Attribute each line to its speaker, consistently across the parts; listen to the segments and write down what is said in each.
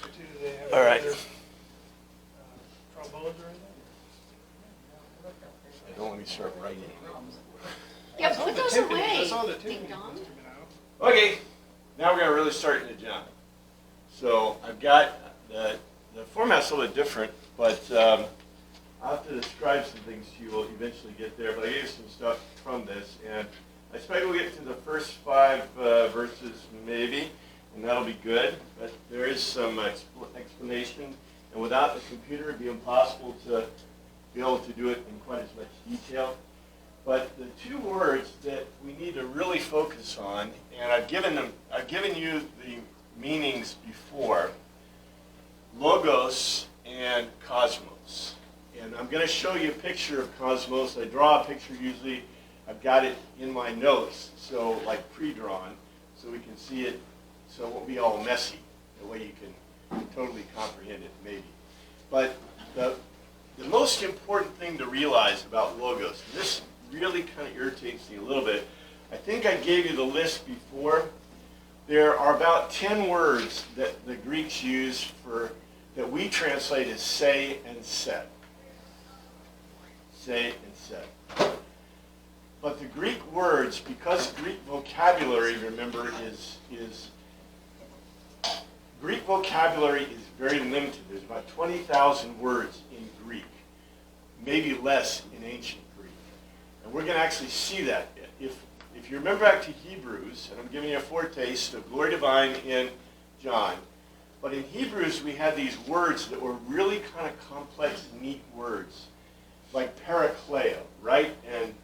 Speaker 1: Institute, they have
Speaker 2: All right.
Speaker 1: other, trombones or anything?
Speaker 2: Don't let me start writing.
Speaker 3: Yeah,
Speaker 1: I saw
Speaker 3: put
Speaker 1: the
Speaker 3: those
Speaker 1: timpani-
Speaker 3: away,
Speaker 1: I saw the
Speaker 3: Ding
Speaker 1: timpani
Speaker 3: dong.
Speaker 1: ones coming out.
Speaker 2: Okay, now we're gonna really start into John. So I've got the format's a little bit different, but I'll have to describe some things to you. We'll eventually get there, but I gave you some stuff from this, and I expect we'll get to the first 5 verses maybe, and that'll be good. But there is some explanation, and without the computer, it'd be impossible to be able to do it in quite as much detail. But the 2 words that we need to really focus on, and I've given you the meanings before, logos and cosmos. And I'm going to show you a picture of cosmos. I draw a picture usually. I've got it in my notes, so like pre-drawn, so we can see it, so it won't be all messy. The way you can totally comprehend it, maybe. But the most important thing to realize about logos, and this really kind of irritates me a little bit. I think I gave you the list before. There are about 10 words that the Greeks use that we translate as say and said. Say and said. But the Greek words, because Greek vocabulary, remember, Greek vocabulary is very limited. There's about 20,000 words in Greek, maybe less in ancient Greek. And we're going to actually see that. If you remember back to Hebrews, and I'm giving you a foretaste of glory divine in John, but in Hebrews we had these words that were really kind of complex, neat words, like parakleo, right? And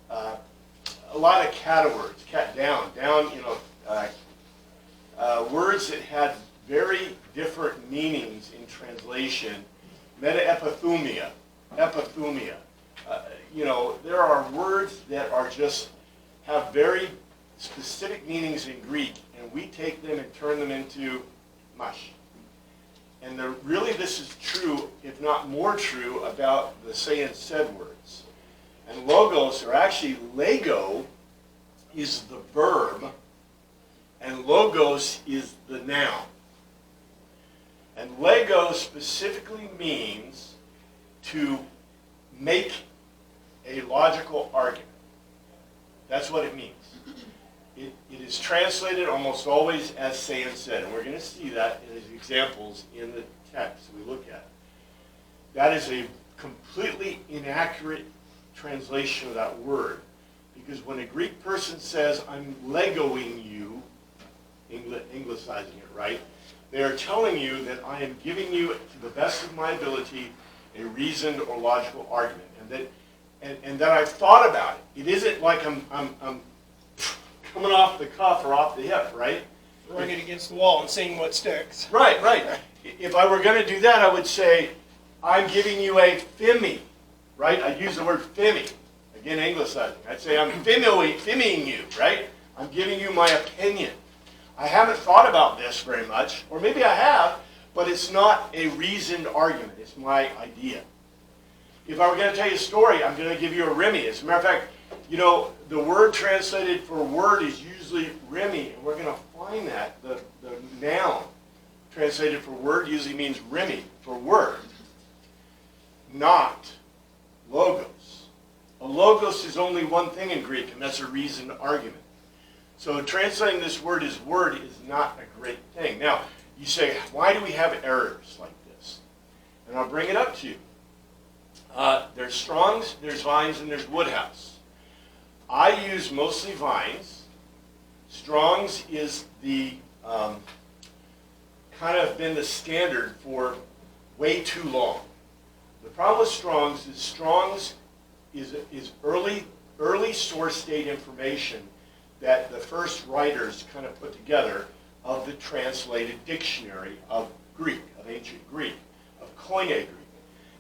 Speaker 2: a lot of kata words, down, words that had very different meanings in translation. Metaepithumia, epithumia. There are words that are just have very specific meanings in Greek, and we take them and turn them into mush. And really this is true, if not more true, about the say and said words. And logos are actually, lego is the verb, and logos is the noun. And lego specifically means to make a logical argument. That's what it means. It is translated almost always as say and said, and we're going to see that as examples in the text we look at. That is a completely inaccurate translation of that word, because when a Greek person says, I'm legoing you, anglicizing it, right? They are telling you that I am giving you, to the best of my ability, a reasoned or logical argument, and that I've thought about it. It isn't like I'm coming off the cuff or off the hip, right?
Speaker 1: Throwing it against the wall and seeing what sticks.
Speaker 2: Right. If I were going to do that, I would say, I'm giving you a fimi, right? I'd use the word fimi, again, anglicizing. I'd say, I'm fiming you, right? I'm giving you my opinion. I haven't thought about this very much, or maybe I have, but it's not a reasoned argument. It's my idea. If I were going to tell you a story, I'm going to give you a rimi. As a matter of fact, the word translated for word is usually rimi, and we're going to find that the noun translated for word usually means rimi, for word, not logos. A logos is only one thing in Greek, and that's a reasoned argument. So translating this word as word is not a great thing. Now, you say, why do we have errors like this? And I'll bring it up to you. There's Strong's, there's Vines, and there's Woodhouse. I use mostly Vines. Strong's is the kind of been the standard for way too long. The problem with Strong's is early source state information that the first writers kind of put together of the translated dictionary of Greek, of ancient Greek, of Koine Greek.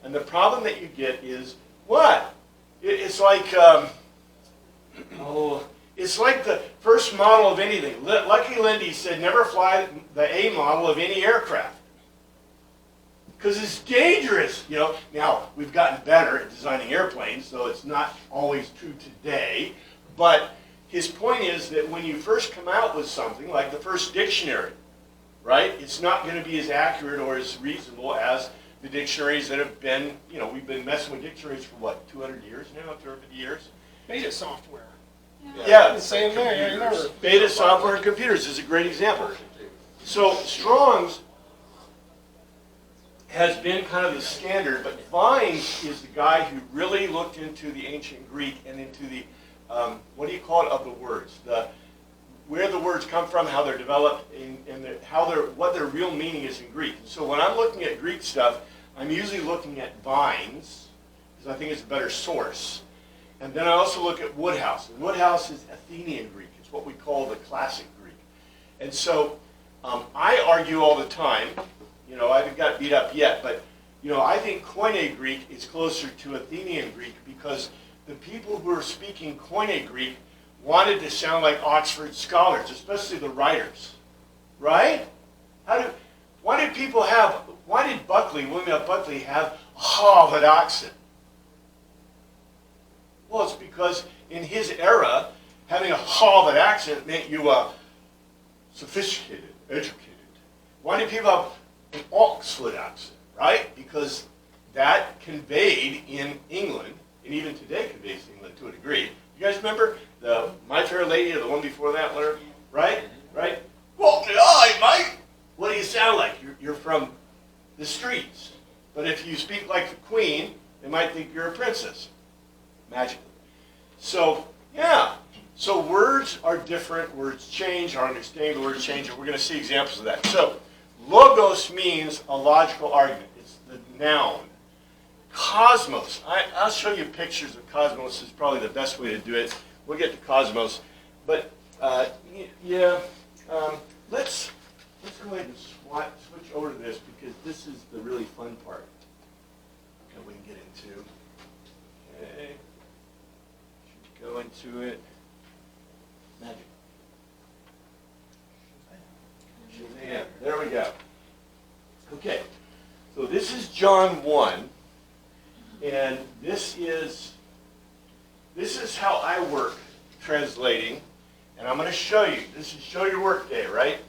Speaker 2: And the problem that you get is what? It's like it's like the first model of anything. Lucky Lindy said, never fly the A model of any aircraft, because it's dangerous. Now we've gotten better at designing airplanes, so it's not always true today. But his point is that when you first come out with something like the first dictionary, right? It's not going to be as accurate or as reasonable as the dictionaries that have been, we've been messing with dictionaries for what, 200 years now, 250 years?
Speaker 1: Beta software.
Speaker 2: Yeah.
Speaker 1: Same there, I remember.
Speaker 2: Beta software and computers is a great example. So Strong's has been kind of the standard, but Vines is the guy who really looked into the ancient Greek and into the, what do you call it, of the words, where the words come from, how they're developed, and what their real meaning is in Greek. And so when I'm looking at Greek stuff, I'm usually looking at Vines, because I think it's a better source. And then I also look at Woodhouse. And Woodhouse is Athenian Greek. It's what we call the classic Greek. And so I argue all the time, I haven't got beat up yet, but I think Koine Greek is closer to Athenian Greek because the people who are speaking Koine Greek wanted to sound like Oxford scholars, especially the writers, right? Why did William F. Buckley have a Harvard accent? Well, it's because in his era, having a Harvard accent meant you were sophisticated, educated. Why did people have an Oxford accent, right? Because that conveyed in England, and even today conveys in England to a degree. You guys remember the My Fair Lady or the one before that, Larry? Right? Right? Well, hi, mate. What do you sound like? You're from the streets. But if you speak like the Queen, they might think you're a princess. Magically. So, yeah. So words are different. Words change. Our understanding of the words change. And we're going to see examples of that. So, logos means a logical argument. It's the noun. Cosmos. I'll show you pictures of cosmos. Is probably the best way to do it. We'll get to cosmos. But, let's go ahead and switch over to this because this is the really fun part that we can get into. Okay. Should go into it. Magic. Shazam. There we go. Okay. So this is John 1. And this is how I work translating. And I'm going to show you. This is Show Your Work Day, right?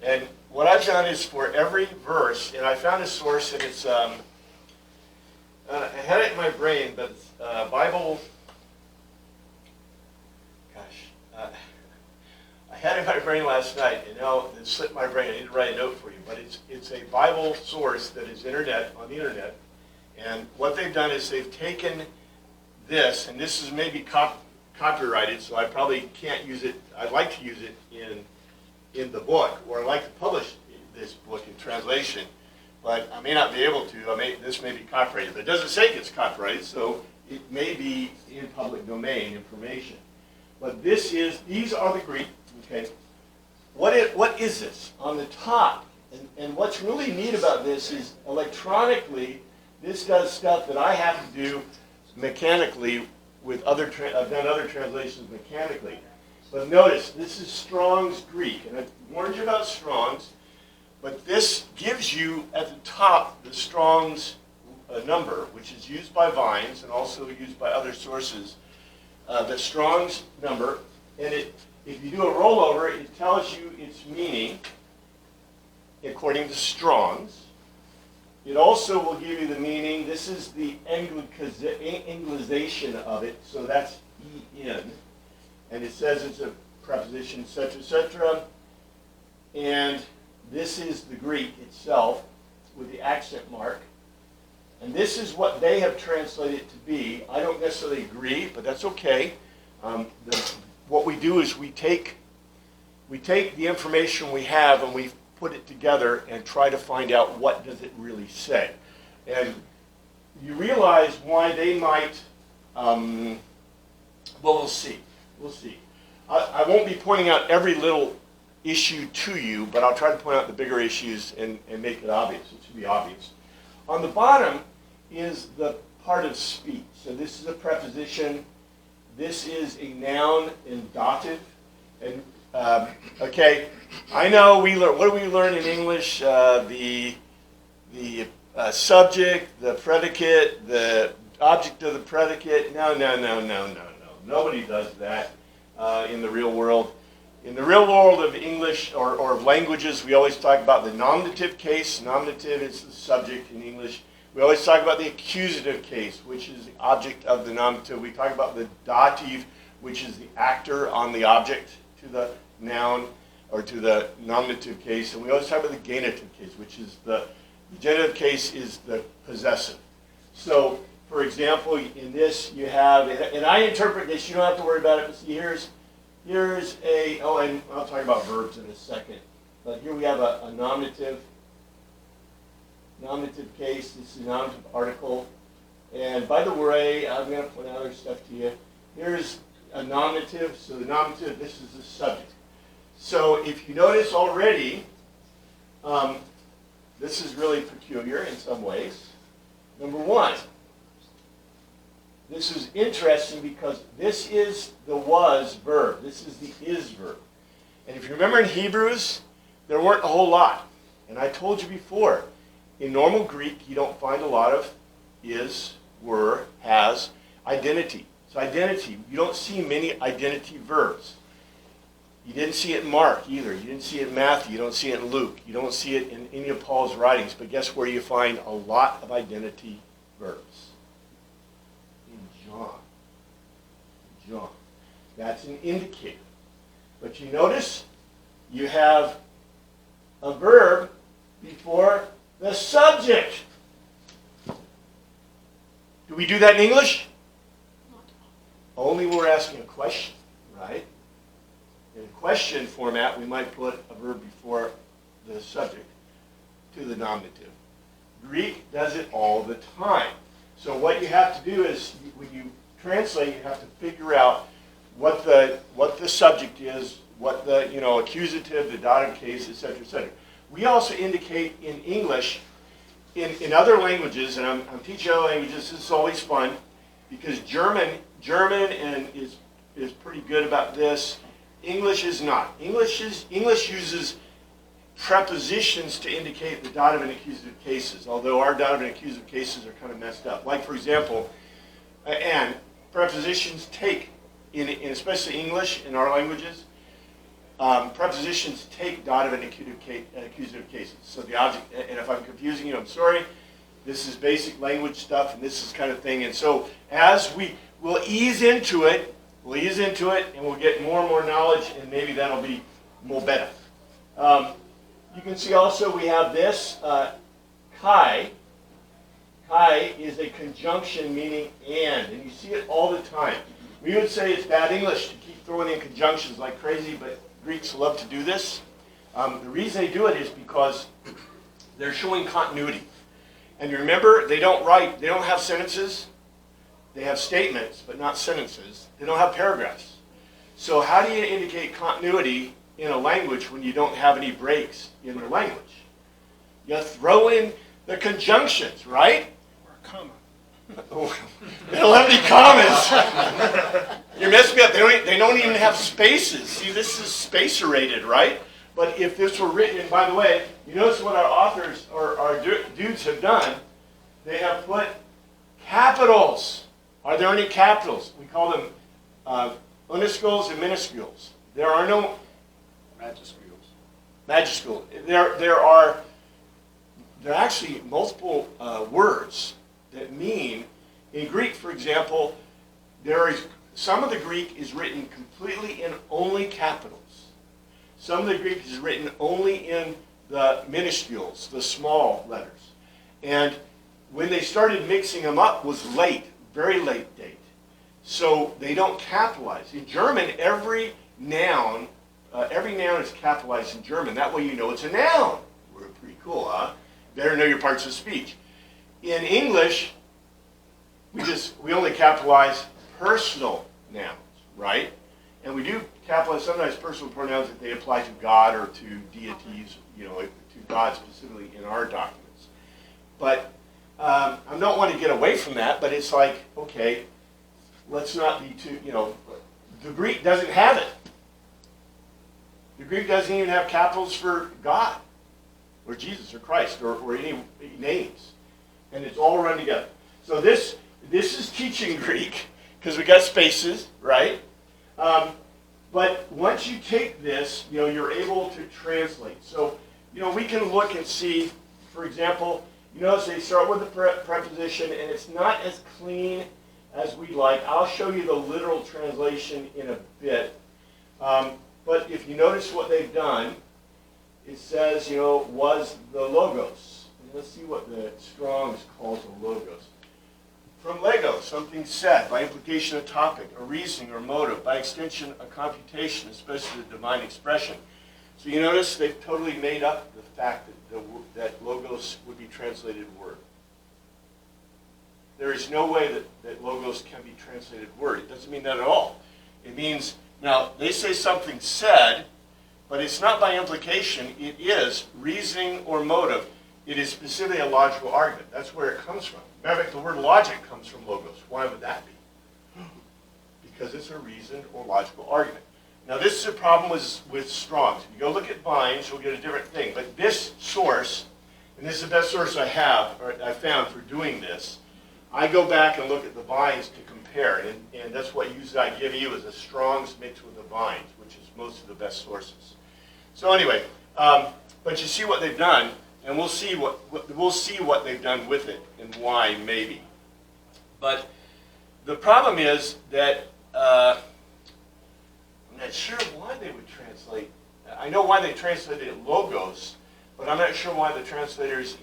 Speaker 2: And what I've done is for every verse, and I found a source, and it's, I had it in my brain, but it's Bible, I had it in my brain last night, and now it slipped my brain. I need to write a note for you. But it's a Bible source that is on the internet. And what they've done is they've taken this, and this is maybe copyrighted, so I probably can't use it. I'd like to use it in the book, or I'd like to publish this book in translation, but I may not be able to. This may be copyrighted, but it doesn't say it's copyrighted, so it may be in public domain information. But these are the Greek. Okay, what is this on the top? And what's really neat about this is electronically, this does stuff that I have to do mechanically with I've done other translations mechanically. But notice, this is Strong's Greek, and I warned you about Strong's, but this gives you at the top the Strong's number, which is used by Vines and also used by other sources, the Strong's number, and if you do a rollover, it tells you its meaning according to Strong's. It also will give you the meaning. This is the Anglicization of it, so that's EN. And it says it's a preposition, etc., etc. And this is the Greek itself with the accent mark. And this is what they have translated it to be. I don't necessarily agree, but that's okay. What we do is we take the information we have and we put it together and try to find out what does it really say. And you realize why they might, well, we'll see. We'll see. I won't be pointing out every little issue to you, but I'll try to point out the bigger issues and make it obvious. It should be obvious. On the bottom is the part of speech. So this is a preposition. This is a noun in dative. And okay, I know what do we learn in English? The subject, the predicate, the object of the predicate. No. Nobody does that in the real world. In the real world of English or of languages, we always talk about the nominative case. Nominative is the subject in English. We always talk about the accusative case, which is the object of the nominative. We talk about the dative, which is the actor on the object to the noun or to the nominative case. And we always talk about the genitive case, which is the genitive case is the possessive. So, for example, in this you have, and I interpret this, you don't have to worry about it, but see here's a, oh, and I'll talk about verbs in a second. But here we have a nominative case. This is a nominative article. And by the way, I'm going to point out other stuff to you. Here's a nominative. So the nominative, this is the subject. So if you notice already, this is really peculiar in some ways. Number one, this is interesting because this is the was verb. This is the is verb. And if you remember in Hebrews, there weren't a whole lot. And I told you before, in normal Greek, you don't find a lot of is, were, has, identity. So identity, you don't see many identity verbs. You didn't see it in Mark either. You didn't see it in Matthew. You don't see it in Luke. You don't see it in any of Paul's writings. But guess where you find a lot of identity verbs? John. That's an indicator. But you notice you have a verb before the subject. Do we do that in English? Only when we're asking a question, right? In a question format, we might put a verb before the subject to the nominative. Greek does it all the time. So what you have to do is, when you translate, you have to figure out what the subject is, what the accusative, the dative case, etc., etc. We also indicate in English, in other languages, and I'm teaching other languages. This is always fun because German is pretty good about this. English is not. English uses prepositions to indicate the dative and accusative cases, although our dative and accusative cases are kind of messed up. Like, for example, and prepositions take, in especially English, in our languages, prepositions take dative and accusative cases. So the object, and if I'm confusing you, I'm sorry. This is basic language stuff, and this is kind of thing. And so as we'll ease into it, and we'll get more and more knowledge, and maybe that'll be more better. You can see also we have this, kai. Kai is a conjunction meaning and you see it all the time. We would say it's bad English to keep throwing in conjunctions like crazy, but Greeks love to do this. The reason they do it is because they're showing continuity. And you remember, they don't have sentences. They have statements, but not sentences. They don't have paragraphs. So how do you indicate continuity in a language when you don't have any breaks in the language? You throw in the conjunctions, right?
Speaker 1: Or a comma.
Speaker 2: They don't have any commas. You're messing me up. They don't even have spaces. See, this is spacer-rated, right? But if this were written, and by the way, you notice what our authors or our dudes have done. They have put capitals. Are there any capitals? We call them minuscules and minuscules. There are no majuscules. There are actually multiple words that mean, in Greek, for example, some of the Greek is written completely in only capitals. Some of the Greek is written only in the minuscules, the small letters. And when they started mixing them up was late, very late date. So they don't capitalize. In German, every noun is capitalized in German. That way you know it's a noun. We're pretty cool, huh? Better know your parts of speech. In English, we only capitalize personal nouns, right? And we do capitalize sometimes personal pronouns if they apply to God or to deities, to God specifically in our documents. But I don't want to get away from that, but it's like, okay, let's not be too, the Greek doesn't have it. The Greek doesn't even have capitals for God or Jesus or Christ or any names. And it's all run together. So this is teaching Greek because we got spaces, right? But once you take this, you're able to translate. So, we can look and see, for example, you notice they start with the preposition, and it's not as clean as we'd like. I'll show you the literal translation in a bit. But if you notice what they've done, it says, was the logos. And let's see what the Strong's calls the logos. From Lego, something said, by implication a topic, a reasoning or motive, by extension a computation, especially the divine expression. So you notice they've totally made up the fact that logos would be translated word. There is no way that logos can be translated word. It doesn't mean that at all. It means, now, they say something said, but it's not by implication. It is reasoning or motive. It is specifically a logical argument. That's where it comes from. Matter of fact, the word logic comes from logos. Why would that be? Because it's a reasoned or logical argument. Now, this is a problem with Strong's. If you go look at Vines, you'll get a different thing. But this source, and this is the best source I found for doing this, I go back and look at the Vines to compare. And that's what usually I give you is a Strong's mixed with the Vines, which is most of the best sources. So anyway, but you see what they've done. And we'll see what they've done with it and why, maybe. But the problem is that I'm not sure why they would translate. I know why they translated it logos, but I'm not sure why the translators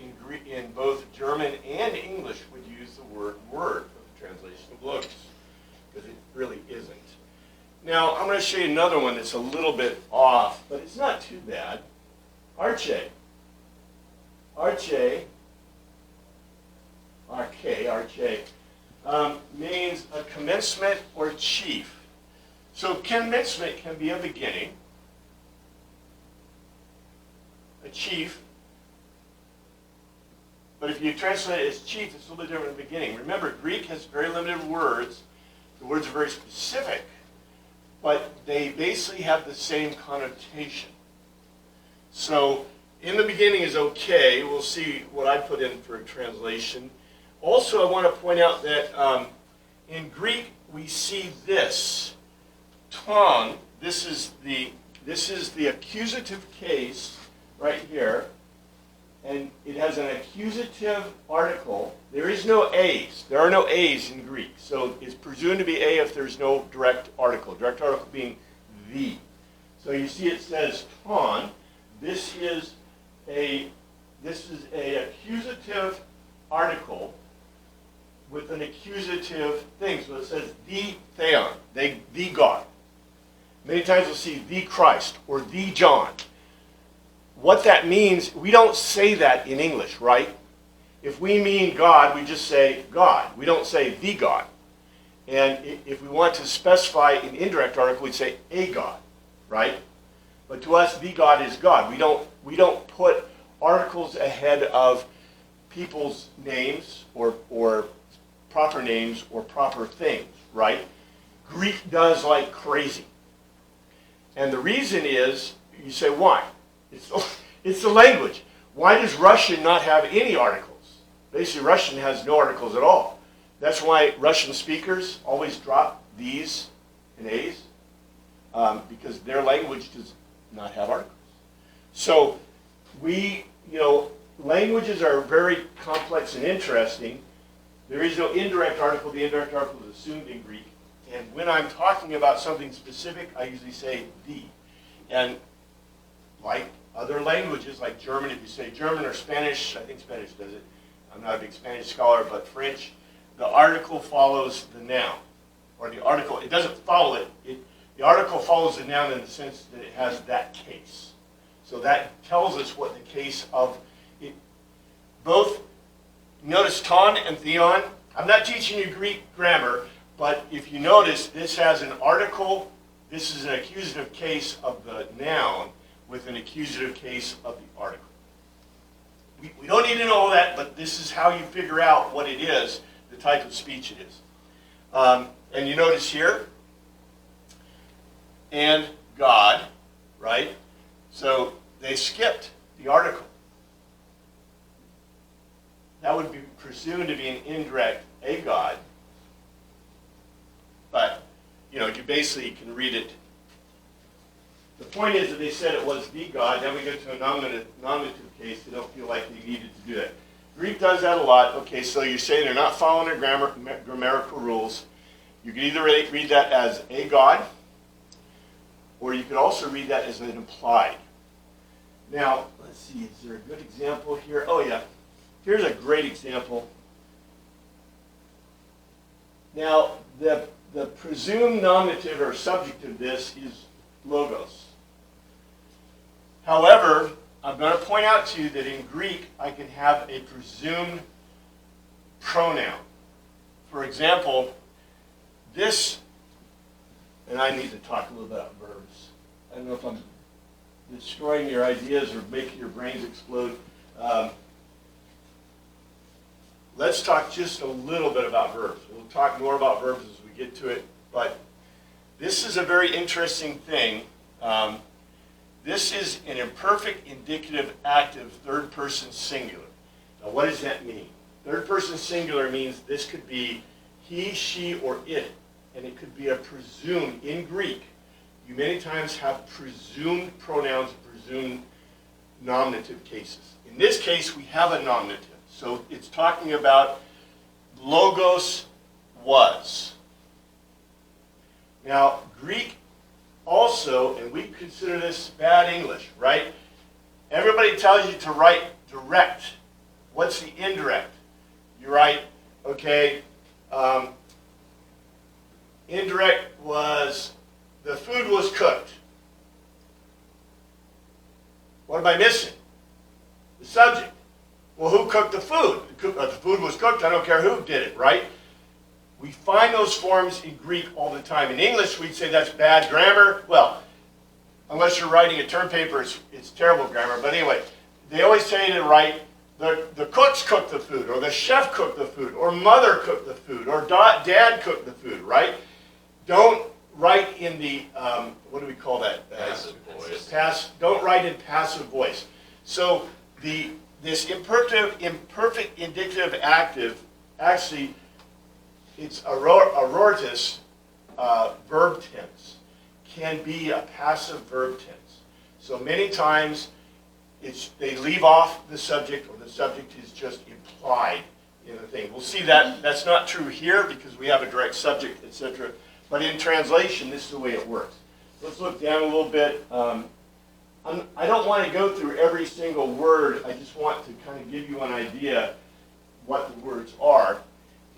Speaker 2: in both German and English would use the word word for the translation of logos, because it really isn't. Now, I'm going to show you another one that's a little bit off, but it's not too bad. Arche. Arche means a commencement or chief. So commencement can be a beginning, a chief, but if you translate it as chief, it's a little bit different than beginning. Remember, Greek has very limited words. The words are very specific, but they basically have the same connotation. So in the beginning is okay. We'll see what I put in for a translation. Also, I want to point out that in Greek we see this ton. This is the accusative case right here, and it has an accusative article. There is no A's. There are no A's in Greek, so it's presumed to be A if there's no direct article. Direct article being the. So you see it says ton. This is a accusative article with an accusative thing. So it says the theon, the God. Many times you'll see the Christ or the John. What that means, we don't say that in English, right? If we mean God, we just say God. We don't say the God. And if we want to specify an indirect article, we'd say a God, right? But to us, the God is God. We don't put articles ahead of people's names or proper names or proper things, right? Greek does like crazy. And the reason is, you say, why? It's the language. Why does Russian not have any articles? Basically, Russian has no articles at all. That's why Russian speakers always drop these and A's, because their language does not have articles. So languages are very complex and interesting. There is no indirect article. The indirect article is assumed in Greek. And when I'm talking about something specific, I usually say the. And like other languages, like German, if you say German or Spanish, I think Spanish does it. I'm not a big Spanish scholar, but French, the article follows the noun. Or the article, it doesn't follow it. The article follows the noun in the sense that it has that case. So that tells us what the case of it. Both, notice ton and theon. I'm not teaching you Greek grammar, but if you notice, this has an article. This is an accusative case of the noun with an accusative case of the article. We don't need to know all that, but this is how you figure out what it is, the type of speech it is. And you notice here, and God, right? So they skipped the article. That would be presumed to be an indirect a God. But, you basically can read it the point is that they said it was the God. Then we go to a nominative case. They don't feel like they needed to do that. Greek does that a lot. Okay, so you're saying they're not following their grammatical rules. You can either read that as a God, or you could also read that as an implied. Now, let's see, is there a good example here? Oh yeah, here's a great example. Now, the presumed nominative or subject of this is logos. However, I'm going to point out to you that in Greek, I can have a presumed pronoun. For example, this, and I need to talk a little bit about verbs. I don't know if I'm destroying your ideas or making your brains explode. Let's talk just a little bit about verbs. We'll talk more about verbs as we get to it, but this is a very interesting thing. This is an imperfect, indicative, active, third person singular. Now what does that mean? Third person singular means this could be he, she, or it, and it could be a presumed. In Greek, you many times have presumed pronouns, presumed nominative cases. In this case, we have a nominative. So it's talking about logos was. Now, Greek also, and we consider this bad English, right? Everybody tells you to write direct. What's the indirect? You write, okay, indirect was, the food was cooked. What am I missing? The subject. Well, who cooked the food? The food was cooked, I don't care who did it, right? We find those forms in Greek all the time. In English, we'd say that's bad grammar. Well, unless you're writing a term paper, it's terrible grammar. But anyway, they always tell you to write, the cooks cooked the food, or the chef cooked the food, or mother cooked the food, or dad cooked the food, right? Don't write in the, what do we call that?
Speaker 3: Passive voice.
Speaker 2: Don't write in passive voice. So this imperfect, indicative, active, actually, it's a roritus verb tense, can be a passive verb tense. So many times they leave off the subject, or the subject is just implied in the thing. We'll see that that's not true here because we have a direct subject, etc. But in translation, this is the way it works. Let's look down a little bit. I don't want to go through every single word. I just want to kind of give you an idea what the words are.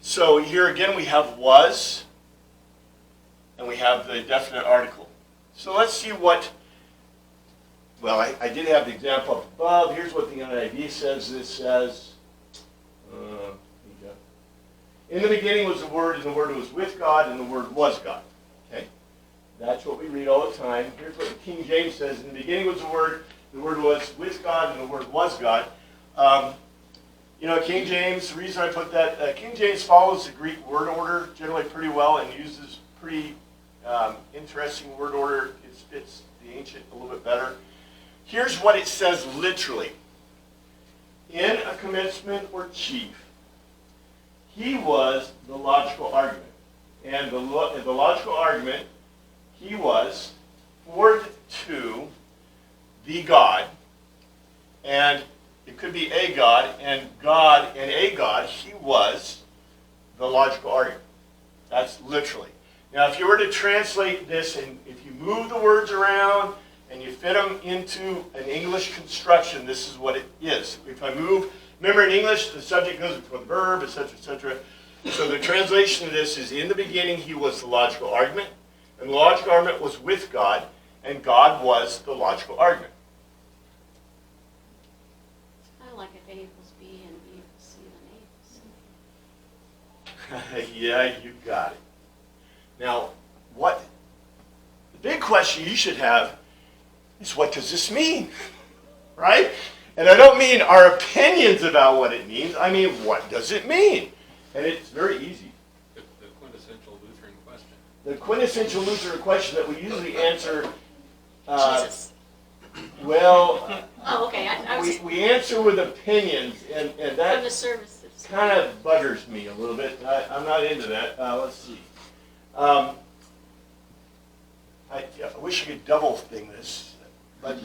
Speaker 2: So here again we have was, and we have the definite article. So let's see what, well, I did have the example up above. Here's what the NIV says. This says, in the beginning was the Word, and the Word was with God, and the Word was God. Okay? That's what we read all the time. Here's what the King James says. In the beginning was the Word was with God, and the Word was God. You know, King James, the reason I put that, King James follows the Greek word order generally pretty well and uses pretty interesting word order. It fits the ancient a little bit better. Here's what it says literally. In a commencement or chief, he was the logical argument. And the logical argument, he was forward to the God, and it could be a God, and a God, he was the logical argument. That's literally. Now, if you were to translate this, and if you move the words around and you fit them into an English construction, this is what it is. If I move, remember in English, the subject goes before the verb, etc., etc. So the translation of this is, in the beginning, he was the logical argument, and the logical argument was with God, and God was the logical argument.
Speaker 4: Like if A equals B and B equals C, then A equals C.
Speaker 2: Yeah, you got it. Now, the big question you should have is, what does this mean? Right? And I don't mean our opinions about what it means. I mean, what does it mean? And it's very easy.
Speaker 3: The quintessential Lutheran question.
Speaker 2: The quintessential Lutheran question that we usually answer,
Speaker 4: Jesus.
Speaker 2: well,
Speaker 4: Oh, okay. I was
Speaker 2: we answer with opinions, and
Speaker 4: from
Speaker 2: that
Speaker 4: the services.
Speaker 2: kind of buggers me a little bit. I'm not into that. Let's see. I wish I could double thing this, but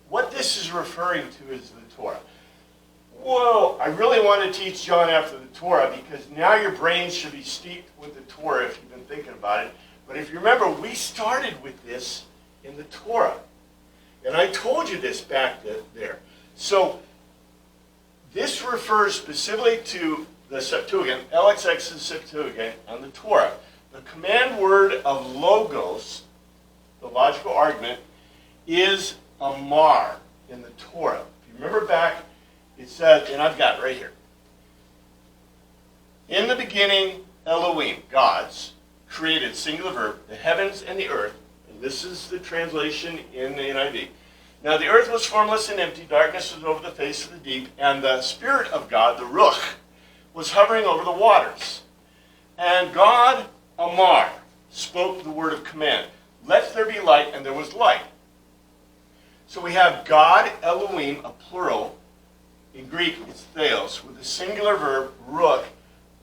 Speaker 2: what this is referring to is the Torah. Whoa, I really want to teach John after the Torah because now your brains should be steeped with the Torah if you've been thinking about it. But if you remember, we started with this in the Torah. And I told you this back there. So this refers specifically to the Septuagint, LXX's Septuagint, on the Torah. The command word of logos, the logical argument, is amar in the Torah. If you remember back, it said, and I've got it right here. In the beginning, Elohim, gods, created, singular verb, the heavens and the earth. And this is the translation in the NIV. Now the earth was formless and empty, darkness was over the face of the deep, and the Spirit of God, the Ruach, was hovering over the waters. And God, Amar, spoke the word of command. Let there be light, and there was light. So we have God, Elohim, a plural. In Greek, it's theos, with the singular verb, ruach,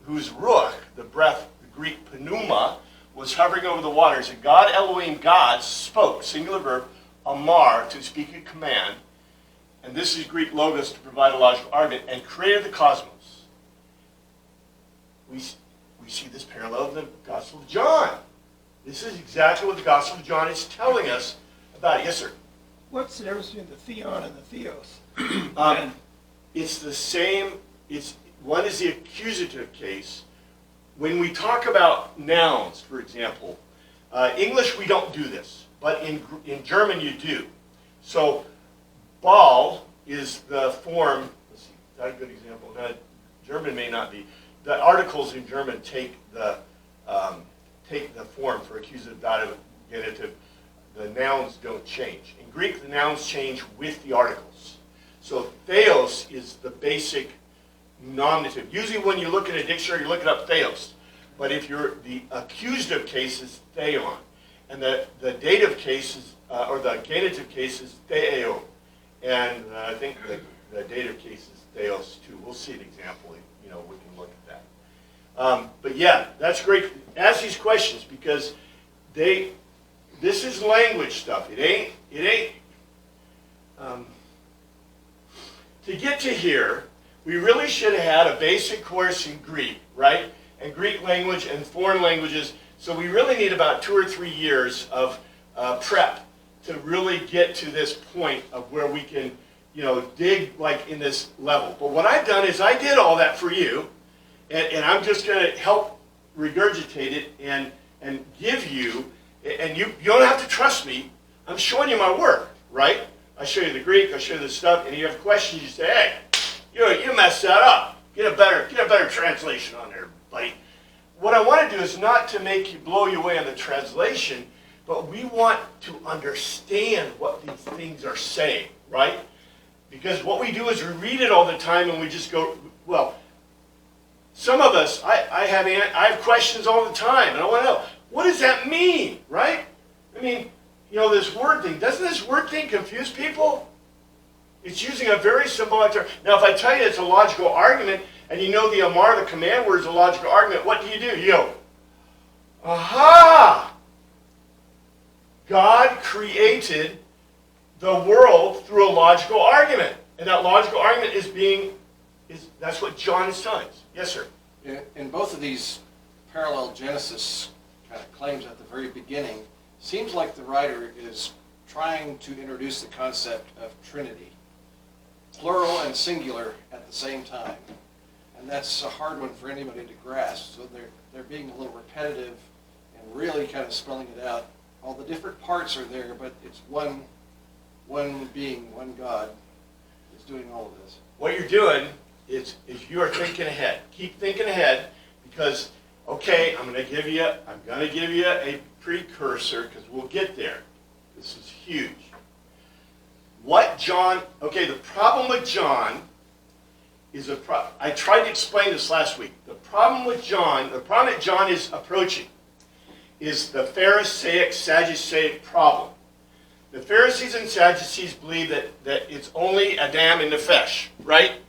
Speaker 2: whose ruach, the breath, the Greek pneuma, was hovering over the waters. And God, Elohim, God, spoke, singular verb, amar, to speak a command. And this is Greek logos to provide a logical argument, and created the cosmos. We see this parallel in the Gospel of John. This is exactly what the Gospel of John is telling us about it. Yes, sir?
Speaker 1: What's the difference between the theon and the theos?
Speaker 2: It's the same. One is the accusative case. When we talk about nouns, for example, English we don't do this, but in German you do. So, Baal is the form. Let's see, is that a good example? No, German may not be. The articles in German take the form for accusative, dative, genitive. The nouns don't change. In Greek, the nouns change with the articles. So theos is the basic nominative. Usually when you look in a dictionary, you're looking up theos. But if you're the accusative case is theon. And the dative case is, or the genitive case is theo. And I think the dative case is theos too. We'll see an example. We can look at that. But yeah, that's great. Ask these questions because this is language stuff. It ain't. To get to here, we really should have had a basic course in Greek, right? And Greek language and foreign languages. So we really need about 2 or 3 years of prep to really get to this point of where we can, dig like in this level. But what I've done is I did all that for you, and I'm just going to help regurgitate it and give you, and you don't have to trust me. I'm showing you my work, right? I show you the Greek, I show you the stuff, and you have questions. You say, "Hey, you messed that up. Get a better translation on there, buddy." What I want to do is not to make you blow you away on the translation, but we want to understand what these things are saying, right? Because what we do is we read it all the time and we just go, well, some of us, I have questions all the time, and I want to know, what does that mean, right? I mean, this word thing, doesn't this word thing confuse people? It's using a very symbolic term. Now, if I tell you it's a logical argument, and you know the Amar, the command word, is a logical argument, what do? You go, aha! God created the world through a logical argument. And that logical argument that's what John is telling us. Yes, sir?
Speaker 5: In both of these parallel Genesis kind of claims at the very beginning, seems like the writer is trying to introduce the concept of Trinity, plural and singular at the same time. And that's a hard one for anybody to grasp. So they're being a little repetitive and really kind of spelling it out. All the different parts are there, but it's one being, one God is doing all of this.
Speaker 2: What you're doing is you are thinking ahead. Keep thinking ahead because, okay, I'm going to give you a precursor because we'll get there. This is huge. The problem with John is I tried to explain this last week. The problem that John is approaching is the Pharisaic, Sadduceic problem. The Pharisees and Sadducees believe that it's only Adam and Nefesh, right?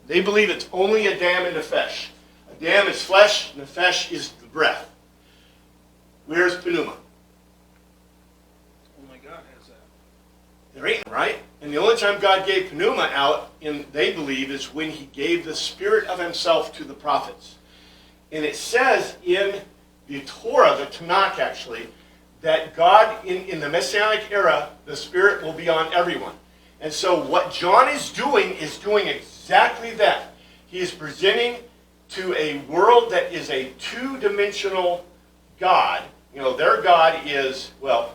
Speaker 2: They believe it's only Adam and Nefesh. Adam is flesh, Nefesh is the breath. Where's pneuma?
Speaker 1: Only God has that.
Speaker 2: There ain't, right? And the only time God gave pneuma out, they believe, is when he gave the Spirit of himself to the prophets. And it says in the Torah, the Tanakh actually, that God, in the Messianic era, the Spirit will be on everyone. And so what John is doing exactly that. He is presenting to a world that is a two-dimensional God. You know, their God is, well,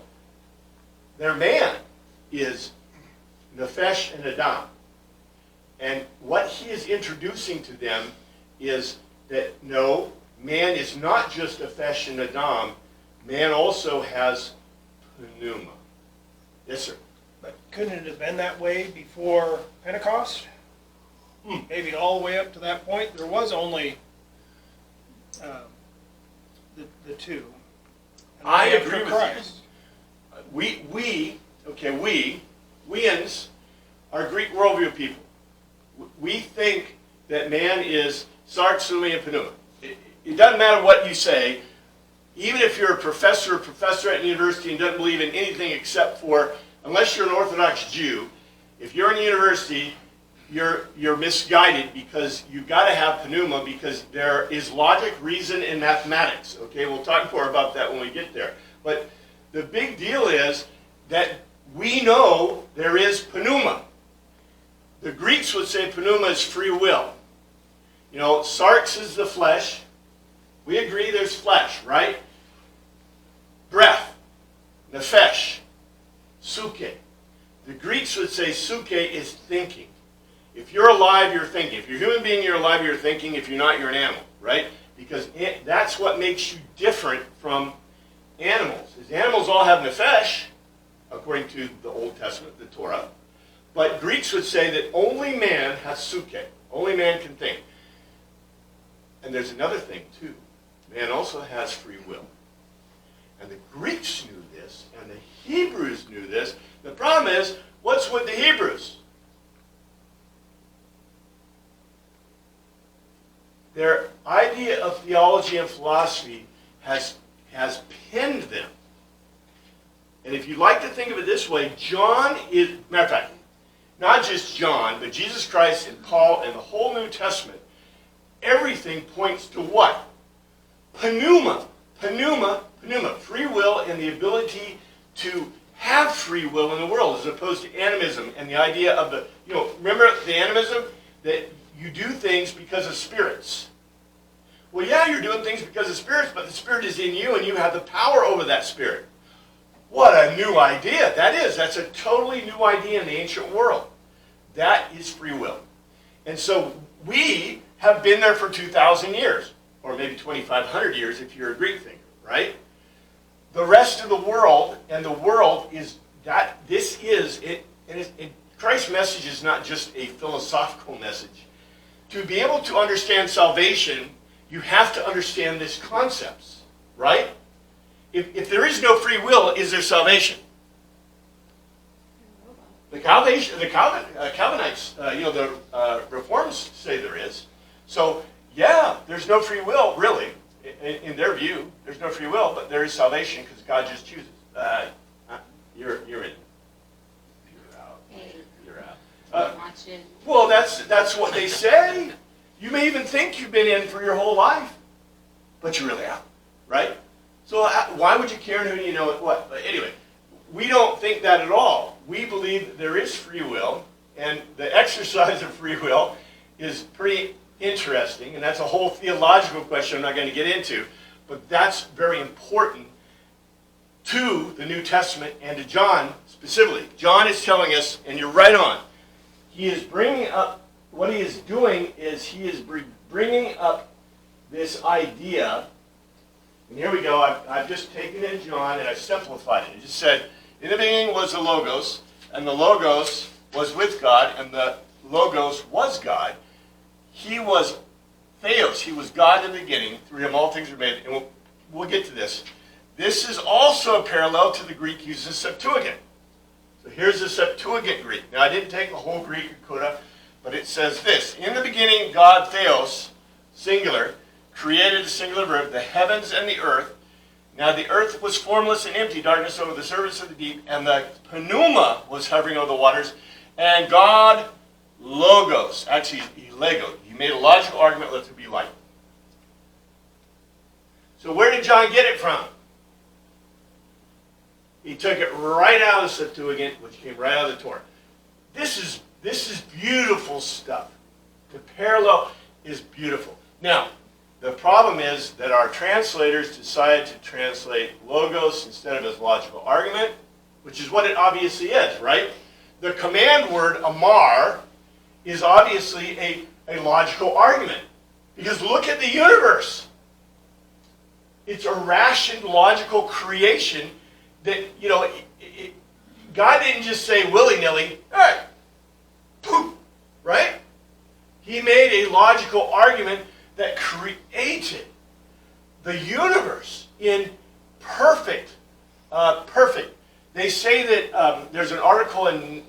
Speaker 2: their man is Nefesh and Adam. And what he is introducing to them is that no, man is not just Nefesh and Adam. Man also has pneuma. Yes, sir.
Speaker 1: But couldn't it have been that way before Pentecost? Maybe all the way up to that point, there was only the two. And
Speaker 2: I
Speaker 1: then
Speaker 2: agree
Speaker 1: after
Speaker 2: with
Speaker 1: Christ.
Speaker 2: Weans are Greek worldview people. We think that man is sarx, sumi, and pneuma. It doesn't matter what you say. Even if you're a professor at a university and doesn't believe in anything except for, unless you're an Orthodox Jew, if you're in a university, you're misguided because you've got to have pneuma because there is logic, reason, and mathematics. Okay, we'll talk more about that when we get there. But the big deal is that we know there is pneuma. The Greeks would say pneuma is free will. You know, sarx is the flesh. We agree there's flesh, right? Breath, nefesh, suke. The Greeks would say suke is thinking. If you're alive, you're thinking. If you're a human being, you're alive, you're thinking. If you're not, you're an animal, right? Because that's what makes you different from animals. Is animals all have nefesh, according to the Old Testament, the Torah. But Greeks would say that only man has suke. Only man can think. And there's another thing, too. Man also has free will. And the Greeks knew this, and the Hebrews knew this. The problem is, what's with the Hebrews? Their idea of theology and philosophy has pinned them. And if you like to think of it this way, John is, matter of fact, not just John, but Jesus Christ and Paul and the whole New Testament, everything points to what? Pneuma. Pneuma. Pneuma. Free will and the ability to have free will in the world as opposed to animism and the idea of the, you know, remember the animism? That you do things because of spirits. Well, yeah, you're doing things because of spirits, but the spirit is in you and you have the power over that spirit. What a new idea that is. That's a totally new idea in the ancient world. That is free will. And so we have been there for 2,000 years, or maybe 2,500 years if you're a Greek thinker, right? The rest of the world, and the world is that, this is, Christ's message is not just a philosophical message. To be able to understand salvation, you have to understand these concepts, right? If there is no free will, is there salvation? The Calvinites, the Reforms say there is. So, yeah, there's no free will, really. In their view, there's no free will, but there is salvation because God just chooses. You're in. You're out.
Speaker 4: Hey,
Speaker 2: You're out.
Speaker 4: watching.
Speaker 2: Well, that's what they say. You may even think you've been in for your whole life, but you're really out, right? So why would you care who you know what? But anyway, we don't think that at all. We believe that there is free will, and the exercise of free will is pretty interesting, and that's a whole theological question I'm not going to get into, but that's very important to the New Testament and to John specifically. John is telling us, and you're right on, he is bringing up, what he is doing is he is bringing up this idea, and here we go, I've just taken in John and I've simplified it. It just said, in the beginning was the Logos, and the Logos was with God, and the Logos was God. He was Theos. He was God in the beginning. Through him all things were made. And we'll get to this. This is also a parallel to the Greek used in Septuagint. So here's the Septuagint Greek. Now I didn't take the whole Greek, but it says this. In the beginning, God, Theos, singular, created a singular verb, the heavens and the earth. Now the earth was formless and empty, darkness over the surface of the deep, and the pneuma was hovering over the waters, and God, logos, actually he legoed, he made a logical argument, let there be light. So where did John get it from? He took it right out of the Septuagint, which came right out of the Torah. This is beautiful stuff. The parallel is beautiful. Now, the problem is that our translators decided to translate logos instead of as logical argument, which is what it obviously is, right? The command word, amar, is obviously a logical argument. Because look at the universe. It's a rationed, logical creation that, you know, God didn't just say willy-nilly, all right, poof, right? He made a logical argument that created the universe in perfect. They say that there's an article in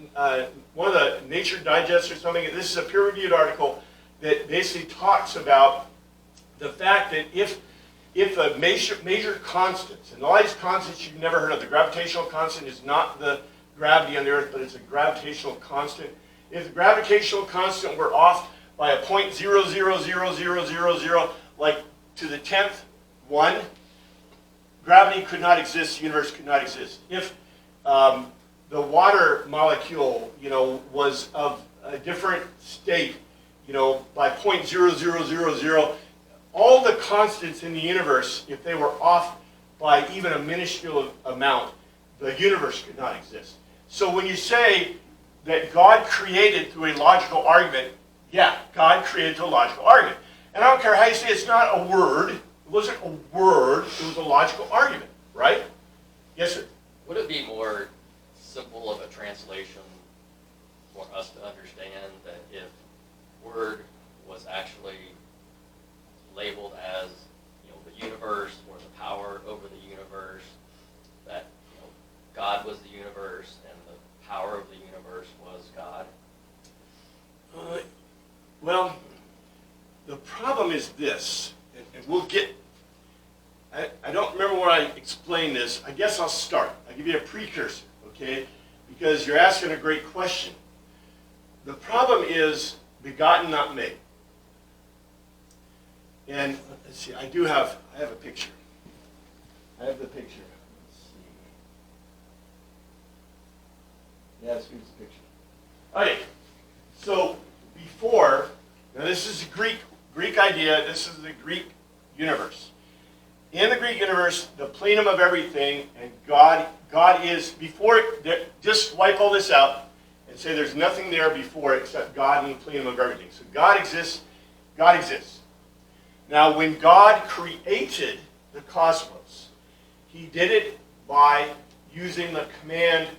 Speaker 2: one of the Nature Digest or something. This is a peer-reviewed article that basically talks about the fact that if a major constants, and all these constants you've never heard of, the gravitational constant is not the gravity on the Earth, but it's a gravitational constant. If the gravitational constant were off by a 0.000000, like to the 10th one, gravity could not exist, the universe could not exist. If the water molecule, you know, was of a different state, you know, by 0.0000, all the constants in the universe, if they were off by even a minuscule amount, the universe could not exist. So when you say that God created through a logical argument, yeah, God created through a logical argument. And I don't care how you say it, it's not a word. It wasn't a word, it was a logical argument, right? Yes, sir?
Speaker 6: Would it be more simple of a translation for us to understand that if word was actually labeled as, you know, the universe or the power over the universe, that, you know, God was the universe and the power of the universe was God?
Speaker 2: Well, the problem is this, and we'll get, I don't remember where I explained this. I guess I'll start. I'll give you a precursor, okay? Because you're asking a great question. The problem is begotten, not made. And let's see, I have a picture. I have the picture. Let's see. Yes, here's the picture. Okay, so before, now this is a Greek idea, this is the Greek universe. In the Greek universe, the plenum of everything, and God is, before, just wipe all this out and say there's nothing there before except God and the plenum of everything. So God exists, God exists. Now, when God created the cosmos, he did it by using the command,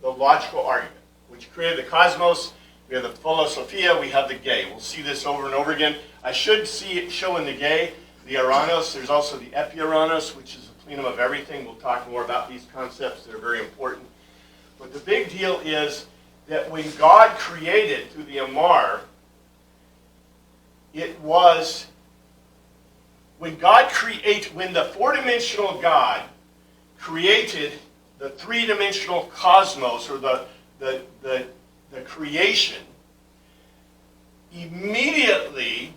Speaker 2: the logical argument, which created the cosmos. We have the philosophia, we have the gay. We'll see this over and over again. I should see it show in the gay, the Aranos. There's also the Epiuranos, which is the plenum of everything. We'll talk more about these concepts. They're very important. But the big deal is that when God created through the Amar, it was, when the four-dimensional God created the three-dimensional cosmos, or the creation, immediately,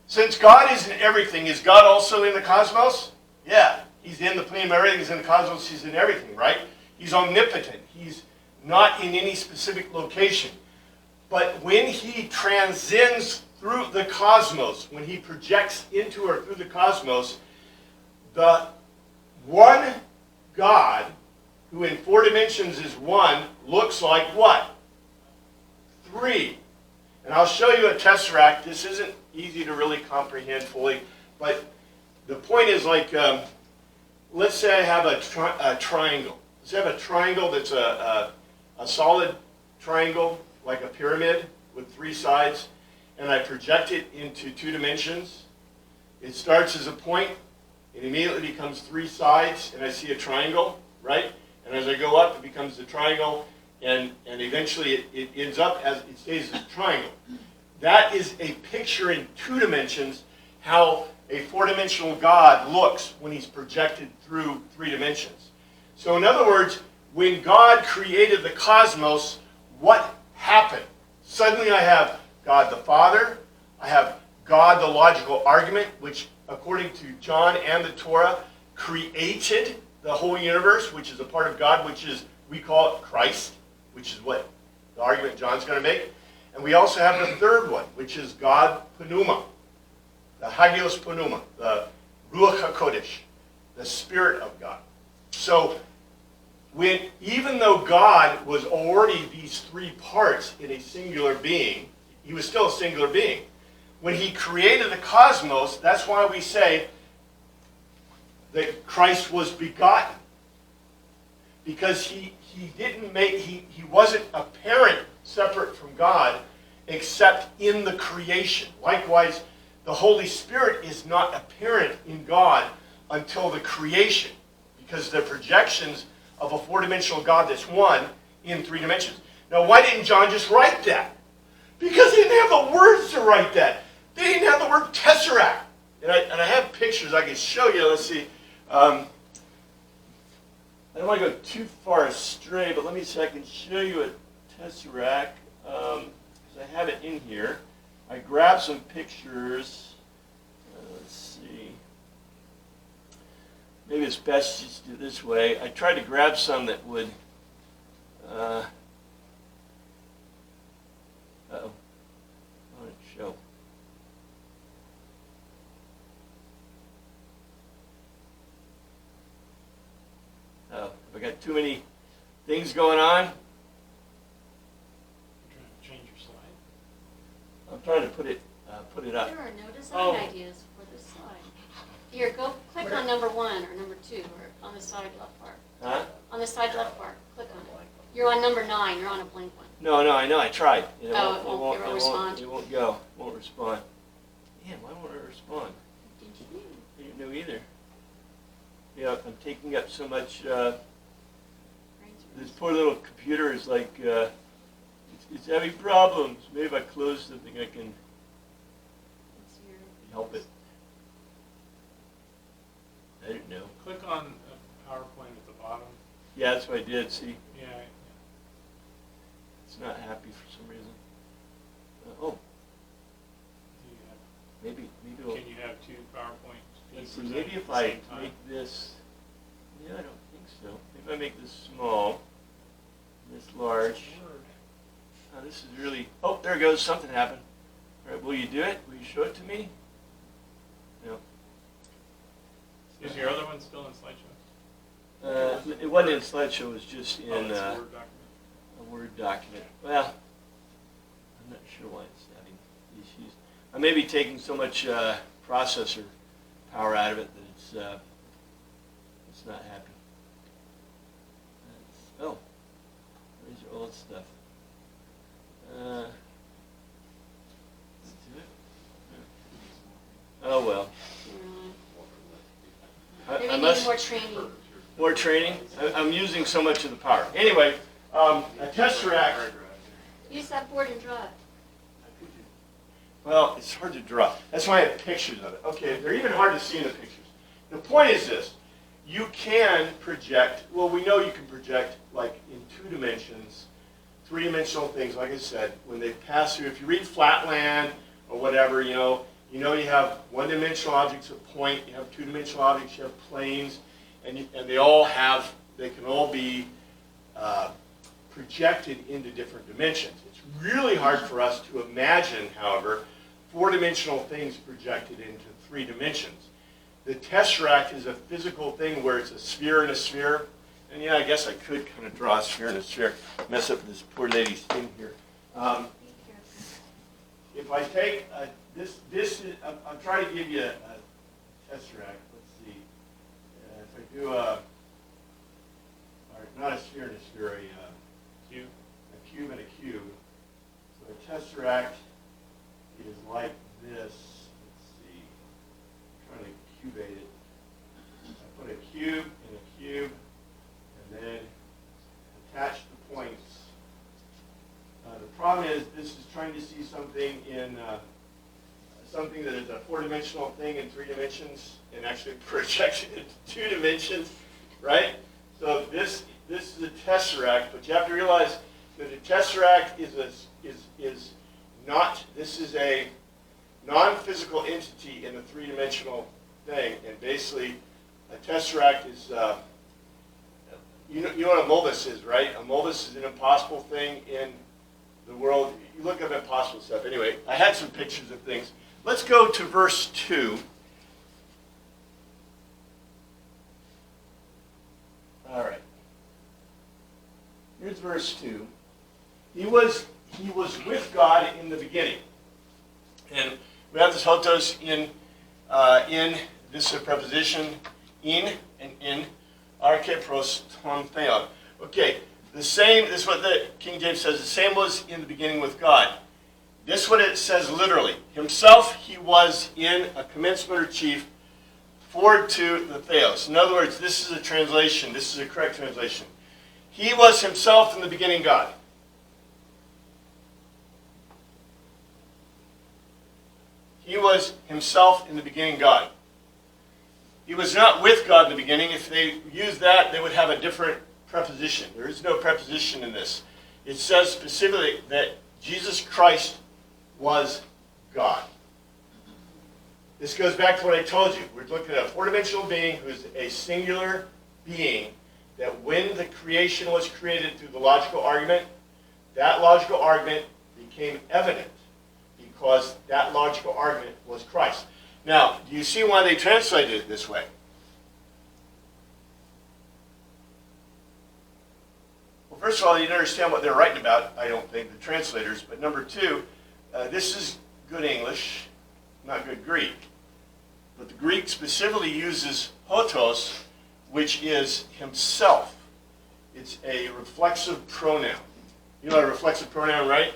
Speaker 2: since God is in everything, is God also in the cosmos? Yeah, he's in the plenum of everything, he's in the cosmos, he's in everything, right? He's omnipotent. He's not in any specific location. But when he transcends through the cosmos, when he projects into or through the cosmos, the one God, who in four dimensions is one, looks like what? Three. And I'll show you a tesseract. This isn't easy to really comprehend fully, but the point is, like, let's say I have a triangle. Let's have a triangle that's a solid triangle, like a pyramid with three sides, and I project it into two dimensions. It starts as a point, it immediately becomes three sides, and I see a triangle, right? And as I go up, it becomes a triangle, and eventually it ends up as, it stays as a triangle. That is a picture in two dimensions, how a four-dimensional God looks when he's projected through 3 dimensions. So in other words, when God created the cosmos, what happened? Suddenly I have God the Father, I have God the logical argument, which according to John and the Torah created the whole universe, which is a part of God, which is, we call it Christ, which is what the argument John's going to make. And we also have the third one, which is God Pneuma, the Hagios Pneuma, the Ruach HaKodesh, the Spirit of God. So, even though God was already these 3 parts in a singular being, he was still a singular being. When he created the cosmos, that's why we say that Christ was begotten. Because he wasn't apparent separate from God except in the creation. Likewise, the Holy Spirit is not apparent in God until the creation, because they're projections of a 4-dimensional God that's one in 3 dimensions. Now, why didn't John just write that? Because he didn't have the words to write that. They didn't have the word tesseract. And I have pictures I can show you. Let's see. I don't want to go too far astray, but let me see if I can show you a tesseract. Because I have it in here. I grabbed some pictures. Let's see. Maybe it's best just to do it this way. I tried to grab some that would... Uh-oh. I want to show. Oh, have I got too many things going on?
Speaker 3: Change your slide.
Speaker 2: I'm trying to put it up.
Speaker 4: There are no design
Speaker 2: Oh.
Speaker 4: ideas for this slide. Here, go click on number 1 or number 2 or on the side left part.
Speaker 2: Huh?
Speaker 4: On the side left part, click on it. You're on number 9, you're on a blank one.
Speaker 2: No, I know. I tried.
Speaker 4: Oh, it won't respond.
Speaker 2: It won't go. It won't respond. Man, why won't it respond?
Speaker 4: Did you?
Speaker 2: I didn't know either. Yeah, I'm taking up so much. This poor little computer is like, it's having problems. Maybe if I close something, I can
Speaker 4: It's your-
Speaker 2: help it. I don't know.
Speaker 3: Click on PowerPoint at the bottom.
Speaker 2: Yeah, that's what I did. See,
Speaker 3: Yeah.
Speaker 2: it's not happy for some reason. Oh,
Speaker 3: Do you have,
Speaker 2: maybe it'll.
Speaker 3: can you have 2 PowerPoint
Speaker 2: Let's see,
Speaker 3: being
Speaker 2: maybe
Speaker 3: presented
Speaker 2: if
Speaker 3: at the
Speaker 2: I
Speaker 3: same time?
Speaker 2: make this, yeah, I don't think so. Maybe I make this small, this large. Oh, this is really, oh, there it goes, something happened. All right, will you do it? Will you show it to me? No.
Speaker 3: Is your other one still in slideshow?
Speaker 2: It wasn't in slideshow, it was just in
Speaker 3: Oh, it's a
Speaker 2: a
Speaker 3: Word document.
Speaker 2: Word document. Well, I'm not sure why it's having issues. I may be taking so much processor power out of it that it's not happy. Oh, there's your old stuff. Let's do it. Oh well.
Speaker 4: Maybe
Speaker 2: I
Speaker 4: you
Speaker 2: must
Speaker 4: need more training.
Speaker 2: more training. I'm using so much of the power. Anyway, a tesseract.
Speaker 4: Use that board and draw it.
Speaker 2: Well, it's hard to draw. That's why I have pictures of it. Okay, they're even hard to see in the pictures. The point is this. You can project, well, we know you can project like in 2 dimensions, 3-dimensional things, like I said, when they pass through. If you read Flatland or whatever, you have 1-dimensional objects at point, you have 2-dimensional objects, you have planes, and they can all be projected into different dimensions. It's really hard for us to imagine, however, 4-dimensional things projected into 3 dimensions. The tesseract is a physical thing where it's a sphere and a sphere. And yeah, I guess I could kind of draw a sphere and a sphere, mess up this poor lady's thing here. If I take I'm trying to give you a tesseract. Let's see. If I do not a sphere and a sphere,
Speaker 3: Cube.
Speaker 2: a cube and a cube. So a tesseract is like this. Let's see. I'm trying to cubate it. I put a cube in a cube and then attach the points. The problem is this is trying to see something in something that is a four-dimensional thing in 3 dimensions and actually projects it into 2 dimensions, right? So this is a tesseract, but you have to realize that a tesseract is not, this is a non-physical entity in a 3-dimensional thing, and basically a tesseract is, you know what a mulvus is, right? A mulvus is an impossible thing in the world. You look up impossible stuff. Anyway, I had some pictures of things. Let's go to verse 2. All right. Here's verse 2. He was with God in the beginning. And we have this hotos in this is a preposition, in and in, arche pros ton theon. Okay, the same, this is what the King James says, the same was in the beginning with God. This is what it says literally. Himself he was in a commencement or chief, forward to the theos. In other words, this is a translation, this is a correct translation. He was himself in the beginning God. He was himself in the beginning God. He was not with God in the beginning. If they used that, they would have a different preposition. There is no preposition in this. It says specifically that Jesus Christ was God. This goes back to what I told you. We're looking at a four-dimensional being who's a singular being, that when the creation was created through the logical argument, that logical argument became evident because that logical argument was Christ. Now, do you see why they translated it this way? Well, first of all, you didn't understand what they're writing about, I don't think, the translators. But number two, this is good English, not good Greek. But the Greek specifically uses hotos, which is himself. It's a reflexive pronoun. You know what a reflexive pronoun, right?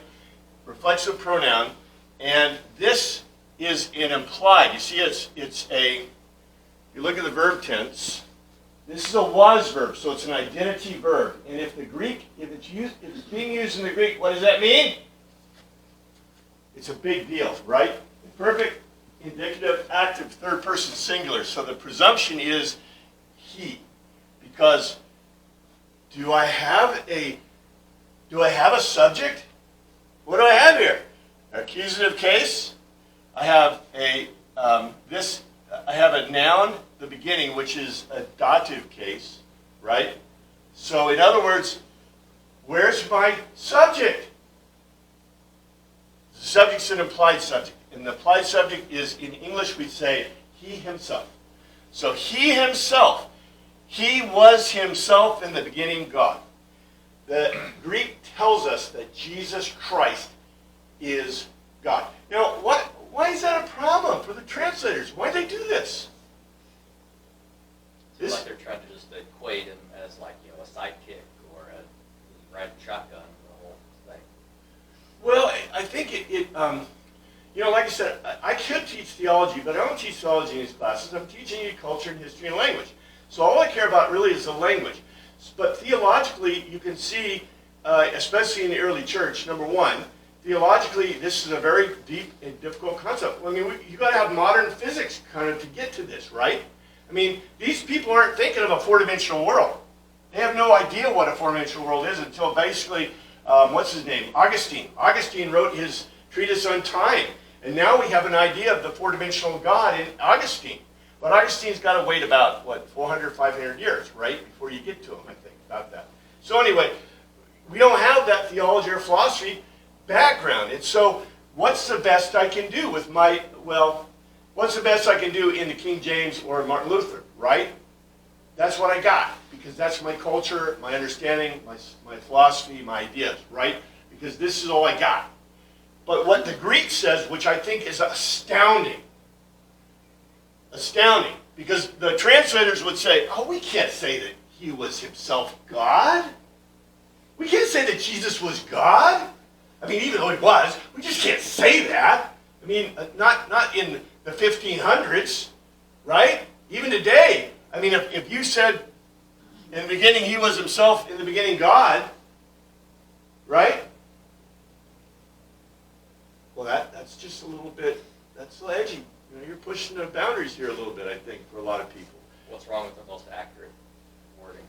Speaker 2: Reflexive pronoun. And this is an implied. You see, it's a, you look at the verb tense, this is a was verb, so it's an identity verb. And if the Greek, if it's being used in the Greek, what does that mean? It's a big deal, right? Perfect indicative active third person singular. So the presumption is he. Because do I have a subject? What do I have here? Accusative case. I have a noun, the beginning, which is a dative case, right? So in other words, where's my subject? The subject's an implied subject. And the implied subject is, in English, we'd say, he himself. So he himself, he was himself in the beginning God. The Greek tells us that Jesus Christ is God. You know, why is that a problem for the translators? Why do they do this?
Speaker 6: It's like they're trying to just equate him as like, you know, a sidekick or a riding shotgun for the whole thing.
Speaker 2: Well, I think you know, like I said, I could teach theology, but I don't teach theology in these classes. I'm teaching you culture and history and language. So all I care about really is the language. But theologically, you can see, especially in the early church, number one, theologically, this is a very deep and difficult concept. I mean, you got to have modern physics kind of to get to this, right? I mean, these people aren't thinking of a four-dimensional world. They have no idea what a four-dimensional world is until basically, what's his name? Augustine. Augustine wrote his treatise on time. And now we have an idea of the four-dimensional God in Augustine. But Augustine's got to wait about, 400, 500 years, right? Before you get to him, I think, about that. So anyway, we don't have that theology or philosophy background. And so what's the best I can do with what's the best I can do in the King James or Martin Luther, right? That's what I got, because that's my culture, my understanding, my philosophy, my ideas, right? Because this is all I got. But what the Greek says, which I think is astounding, because the translators would say, oh, we can't say that he was himself God. We can't say that Jesus was God. I mean, even though he was, we just can't say that. I mean, not in the 1500s, right? Even today, I mean, if you said in the beginning he was himself, in the beginning God, right? Well, that's just a little bit that's a little edgy. You know, you're pushing the boundaries here a little bit, I think, for a lot of people.
Speaker 6: What's wrong with the most accurate wording?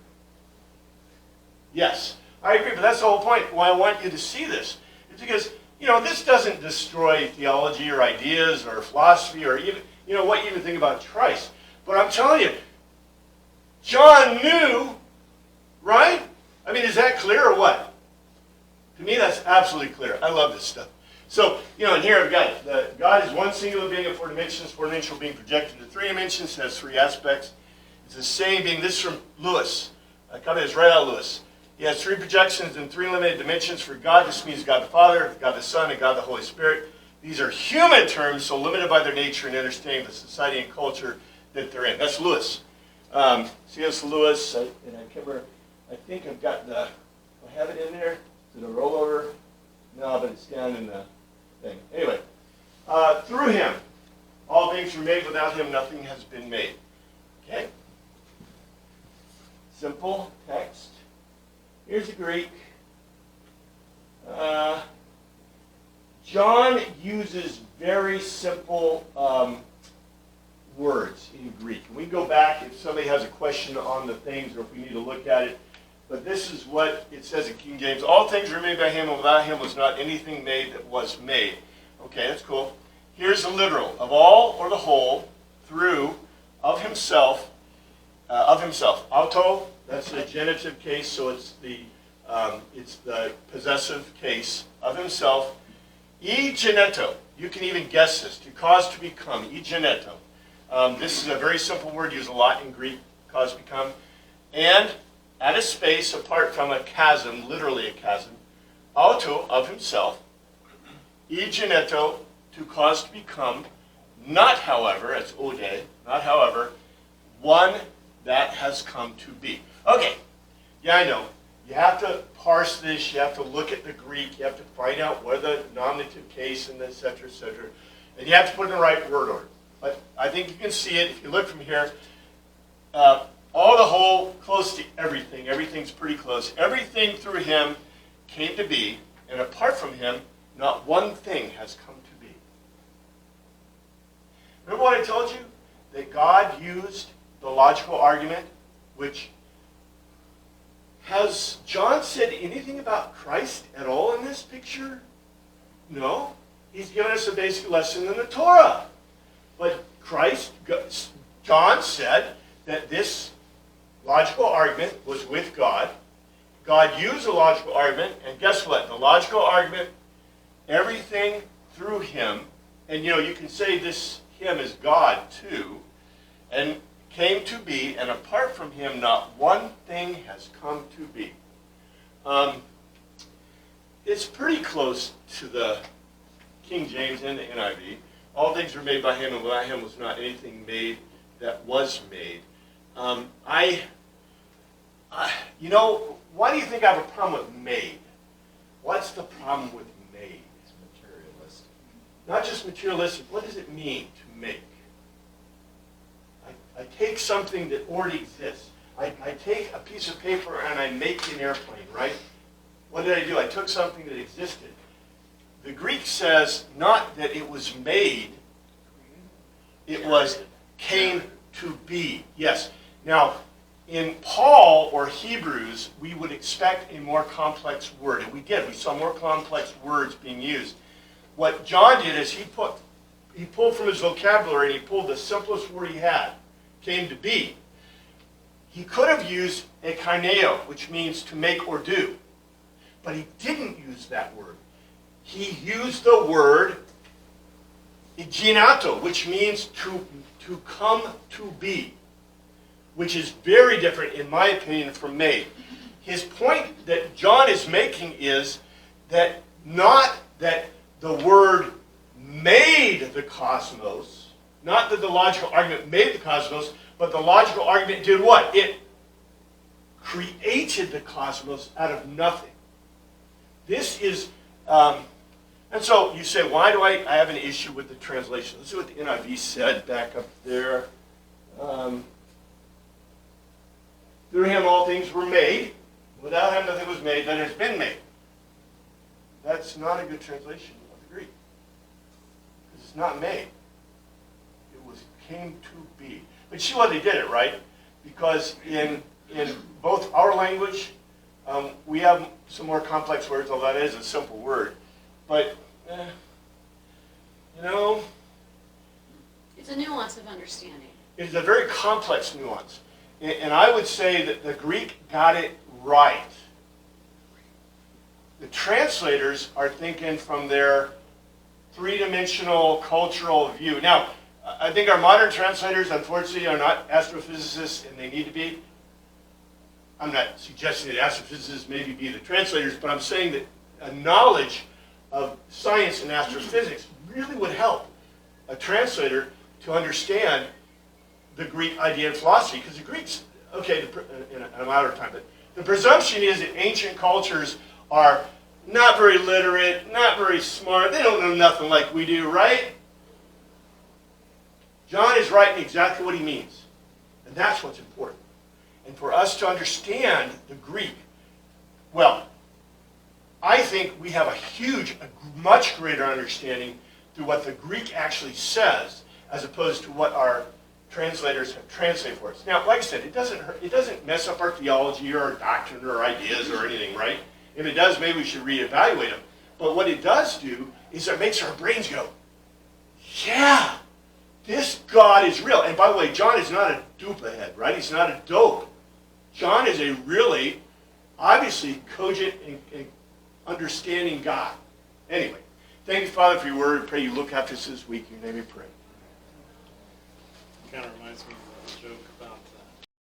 Speaker 2: Yes, I agree, but that's the whole point. Why I want you to see this is because, you know, this doesn't destroy theology or ideas or philosophy or even, you know, what you even think about Christ. But I'm telling you, John knew, right? I mean, is that clear or what? To me, that's absolutely clear. I love this stuff. So, you know, and here I've got it. God is one singular being of four dimensional being projected into three dimensions, has three aspects. It's the same being. This is from Lewis. I got this right out of Lewis. He has three projections in three limited dimensions. For God, this means God the Father, God the Son, and God the Holy Spirit. These are human terms, so limited by their nature and understanding the society and culture that they're in. That's Lewis. C.S. Lewis, and I can't remember, I think I've got the, I have it in there. Is it a rollover? No, but it's down in the thing. Anyway, through him, all things were made. Without him, nothing has been made. Okay? Simple text. Here's the Greek. John uses very simple words in Greek. And we can go back if somebody has a question on the things or if we need to look at it. But this is what it says in King James. All things were made by him, and without him was not anything made that was made. Okay, that's cool. Here's the literal. Of all or the whole, through, of himself. Auto, that's the genitive case, so it's the possessive case of himself. E geneto. You can even guess this. To cause to become. E geneto. This is a very simple word used a lot in Greek. Cause to become. And at a space apart from a chasm, literally a chasm. Auto, of himself. E geneto, to cause to become. Not however, that's ode, not however, one that has come to be. Okay, yeah, I know. You have to parse this, you have to look at the Greek, you have to find out where the nominative case and et cetera, and you have to put it in the right word order. But I think you can see it if you look from here. All the whole, close to everything, everything's pretty close. Everything through him came to be, and apart from him, not one thing has come to be. Remember what I told you? That God used the logical argument, which has John said anything about Christ at all in this picture? No. He's given us a basic lesson in the Torah. But John said that this logical argument was with God. God used the logical argument, and guess what? The logical argument, everything through him, and you know, you can say this him is God too, and came to be, and apart from him, not one thing has come to be. It's pretty close to the King James and the NIV. All things were made by him, and without him was not anything made that was made. You know, why do you think I have a problem with made? What's the problem with made?
Speaker 7: It's materialistic.
Speaker 2: Not just materialistic. What does it mean to make? I take something that already exists. I take a piece of paper and I make an airplane, right? What did I do? I took something that existed. The Greek says not that it was made, it was came to be. Yes. Now, in Paul or Hebrews, we would expect a more complex word, and we did. We saw more complex words being used. What John did is he pulled from his vocabulary and he pulled the simplest word he had, came to be. He could have used ekaineo, which means to make or do, but he didn't use that word. He used the word egenato, which means to come to be, which is very different, in my opinion, from made. His point that John is making is that not that the word made the cosmos, not that the logical argument made the cosmos, but the logical argument did what? It created the cosmos out of nothing. This is, and so you say, why do I have an issue with the translation? Let's see what the NIV said back up there. Through him all things were made. Without him nothing was made that has been made. That's not a good translation of the Greek. Because it's not made. came to be. But you see why they did it, right? Because in both our language, we have some more complex words, although that is a simple word. But, you know,
Speaker 4: It's a nuance of understanding.
Speaker 2: it's a very complex nuance. And I would say that the Greek got it right. The translators are thinking from their three-dimensional cultural view. Now, I think our modern translators, unfortunately, are not astrophysicists, and they need to be. I'm not suggesting that astrophysicists maybe be the translators, but I'm saying that a knowledge of science and astrophysics really would help a translator to understand the Greek idea of philosophy. Because the Greeks, okay, and I'm out of time, but the presumption is that ancient cultures are not very literate, not very smart. They don't know nothing like we do, right? John is writing exactly what he means. And that's what's important. And for us to understand the Greek, well, I think we have a much greater understanding through what the Greek actually says, as opposed to what our translators have translated for us. Now, like I said, it doesn't mess up our theology or our doctrine or our ideas or anything, right? If it does, maybe we should reevaluate them. But what it does do is it makes our brains go, yeah, this God is real. And by the way, John is not a dupe-ahead, right? He's not a dope. John is a really, obviously, cogent and understanding God. Anyway, thank you, Father, for your word. I pray you look after us this week. In your name we pray.
Speaker 3: Kind of reminds me of a joke